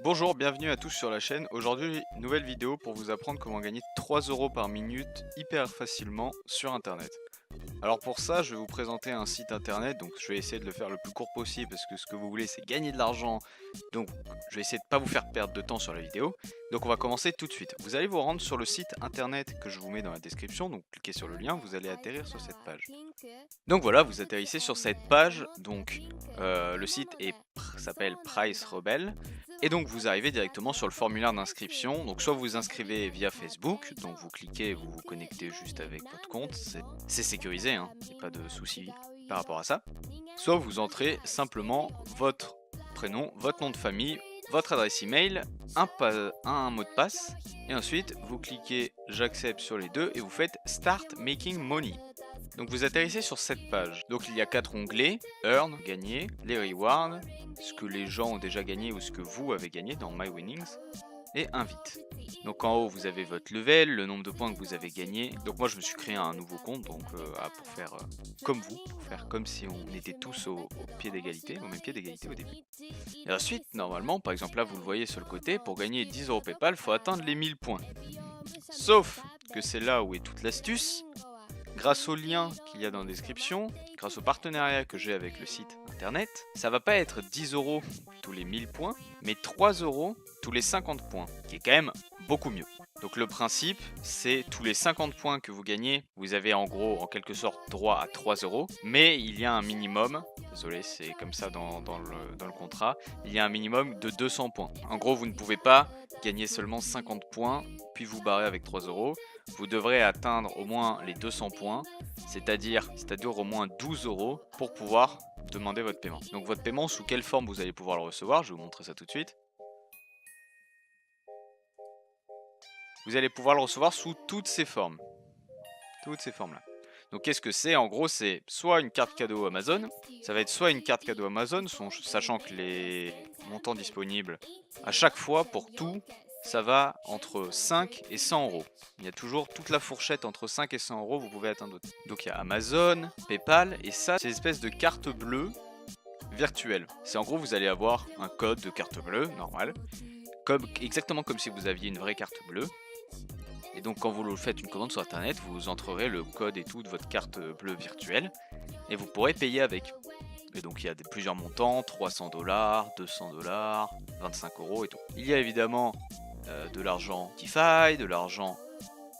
Bonjour, bienvenue à tous sur la chaîne. Aujourd'hui, nouvelle vidéo pour vous apprendre comment gagner 3 euros par minute hyper facilement sur internet. Alors pour ça, je vais vous présenter un site internet, donc je vais essayer de le faire le plus court possible parce que ce que vous voulez c'est gagner de l'argent. Donc je vais essayer de ne pas vous faire perdre de temps sur la vidéo. Donc on va commencer tout de suite. Vous allez vous rendre sur le site internet que je vous mets dans la description, donc cliquez sur le lien, vous allez atterrir sur cette page. Donc voilà, vous atterrissez sur cette page, donc le site s'appelle Price Rebel. Et donc vous arrivez directement sur le formulaire d'inscription, donc soit vous vous inscrivez via Facebook, donc vous cliquez, vous vous connectez juste avec votre compte, c'est sécurisé, hein, il n'y a pas de souci par rapport à ça. Soit vous entrez simplement votre prénom, votre nom de famille, votre adresse email, un mot de passe, et ensuite vous cliquez j'accepte sur les deux et vous faites Start Making Money. Donc vous atterrissez sur cette page. Donc il y a 4 onglets, Earn, gagner, les rewards, ce que les gens ont déjà gagné ou ce que vous avez gagné dans My Winnings, et Invite. Donc en haut vous avez votre level, le nombre de points que vous avez gagné. Donc moi je me suis créé un nouveau compte donc pour faire comme vous, pour faire comme si on était tous au pied d'égalité, au même pied d'égalité au début. Et ensuite normalement, par exemple là vous le voyez sur le côté, pour gagner 10 euros PayPal, il faut atteindre les 1000 points. Sauf que c'est là où est toute l'astuce. Grâce au lien qu'il y a dans la description, grâce au partenariat que j'ai avec le site internet, ça va pas être 10 euros tous les 1000 points, mais 3 euros tous les 50 points, qui est quand même beaucoup mieux. Donc le principe, c'est tous les 50 points que vous gagnez, vous avez en gros, en quelque sorte, droit à 3 euros, mais il y a un minimum, désolé c'est comme ça dans le contrat, il y a un minimum de 200 points. En gros, vous ne pouvez pas gagner seulement 50 points, puis vous barrer avec 3 euros. Vous devrez atteindre au moins les 200 points, c'est-à-dire au moins 12 euros pour pouvoir demander votre paiement. Donc votre paiement, sous quelle forme vous allez pouvoir le recevoir, je vais vous montrer ça tout de suite. Vous allez pouvoir le recevoir sous toutes ces formes. Toutes ces formes-là. Donc qu'est-ce que c'est? En gros, c'est soit une carte cadeau Amazon, ça va être soit une carte cadeau Amazon, sachant que les montants disponibles à chaque fois pour tout, ça va entre 5 et 100 euros. Il y a toujours toute la fourchette entre 5 et 100 euros, vous pouvez atteindre. Donc il y a Amazon, PayPal, et ça, c'est une espèce de carte bleue virtuelle. C'est en gros, vous allez avoir un code de carte bleue, normal, exactement comme si vous aviez une vraie carte bleue. Et donc quand vous faites une commande sur internet, vous entrerez le code et tout de votre carte bleue virtuelle et vous pourrez payer avec. Et donc il y a plusieurs montants, 300 $, 200 $, 25 euros et tout. Il y a évidemment de l'argent DeFi, de l'argent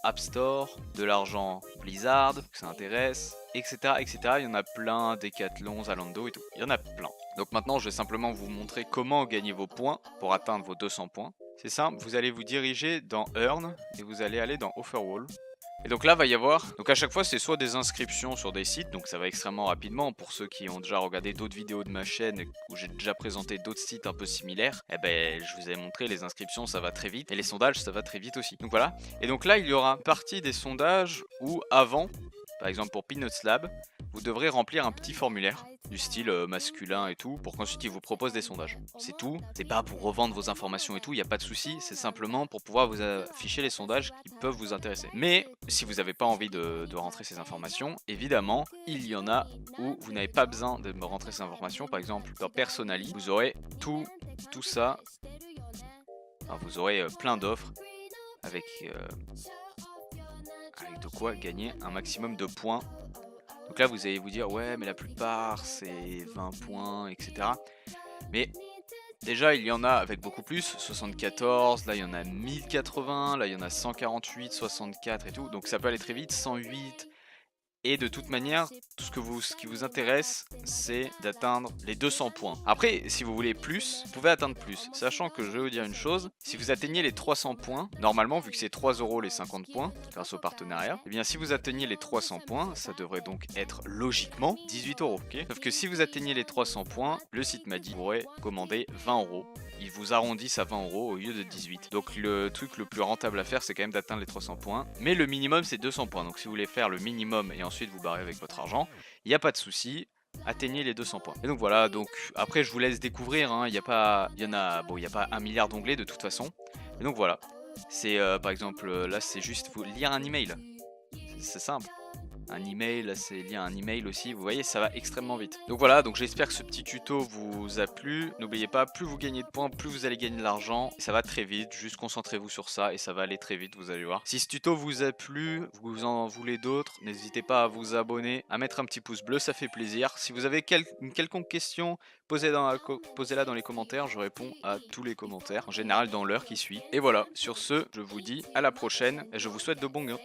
App Store, de l'argent Blizzard, que ça intéresse, etc., etc. Il y en a plein, Decathlon, Zalando et tout. Il y en a plein. Donc maintenant je vais simplement vous montrer comment gagner vos points pour atteindre vos 200 points. C'est simple, vous allez vous diriger dans Earn et vous allez aller dans Offerwall. Et donc là va y avoir, donc à chaque fois c'est soit des inscriptions sur des sites, donc ça va extrêmement rapidement pour ceux qui ont déjà regardé d'autres vidéos de ma chaîne où j'ai déjà présenté d'autres sites un peu similaires, eh ben je vous ai montré les inscriptions ça va très vite et les sondages ça va très vite aussi. Donc voilà, et donc là il y aura une partie des sondages où avant, par exemple pour Peanuts Lab, vous devrez remplir un petit formulaire du style masculin et tout, pour qu'ensuite ils vous proposent des sondages. C'est tout, c'est pas pour revendre vos informations et tout, il n'y a pas de souci, c'est simplement pour pouvoir vous afficher les sondages qui peuvent vous intéresser. Mais si vous n'avez pas envie de rentrer ces informations, évidemment, il y en a où vous n'avez pas besoin de me rentrer ces informations. Par exemple, dans Personali, vous aurez tout ça, enfin, vous aurez plein d'offres avec de quoi gagner un maximum de points. Donc là vous allez vous dire ouais mais la plupart c'est 20 points etc. Mais déjà il y en a avec beaucoup plus, 74, là il y en a 1080, là il y en a 148, 64 et tout. Donc ça peut aller très vite, 108. Et de toute manière, tout ce qui vous intéresse, c'est d'atteindre les 200 points. Après, si vous voulez plus, vous pouvez atteindre plus. Sachant que je vais vous dire une chose, si vous atteignez les 300 points, normalement, vu que c'est 3 euros les 50 points, grâce au partenariat, eh bien si vous atteignez les 300 points, ça devrait donc être logiquement 18 euros. Okay, sauf que si vous atteignez les 300 points, le site m'a dit, vous pourrez commander 20 euros. Ils vous arrondissent à 20 euros au lieu de 18. Donc le truc le plus rentable à faire, c'est quand même d'atteindre les 300 points. Mais le minimum, c'est 200 points. Donc si vous voulez faire le minimum et ensuite vous barrer avec votre argent, il n'y a pas de souci. Atteignez les 200 points. Et donc voilà, donc après je vous laisse découvrir, hein, il n'y a pas 1 milliard d'onglets de toute façon. Et donc voilà, c'est par exemple, là c'est juste vous lire un email. C'est simple. un email, là c'est lié à un email aussi, vous voyez ça va extrêmement vite. Donc voilà, donc j'espère que ce petit tuto vous a plu. N'oubliez pas, plus vous gagnez de points, plus vous allez gagner de l'argent. Ça va très vite, juste concentrez-vous sur ça et ça va aller très vite, vous allez voir. Si ce tuto vous a plu, vous en voulez d'autres, n'hésitez pas à vous abonner, à mettre un petit pouce bleu, ça fait plaisir. Si vous avez une quelconque question, posez-la dans les commentaires, je réponds à tous les commentaires, en général dans l'heure qui suit. Et voilà, sur ce, je vous dis à la prochaine et je vous souhaite de bons gains.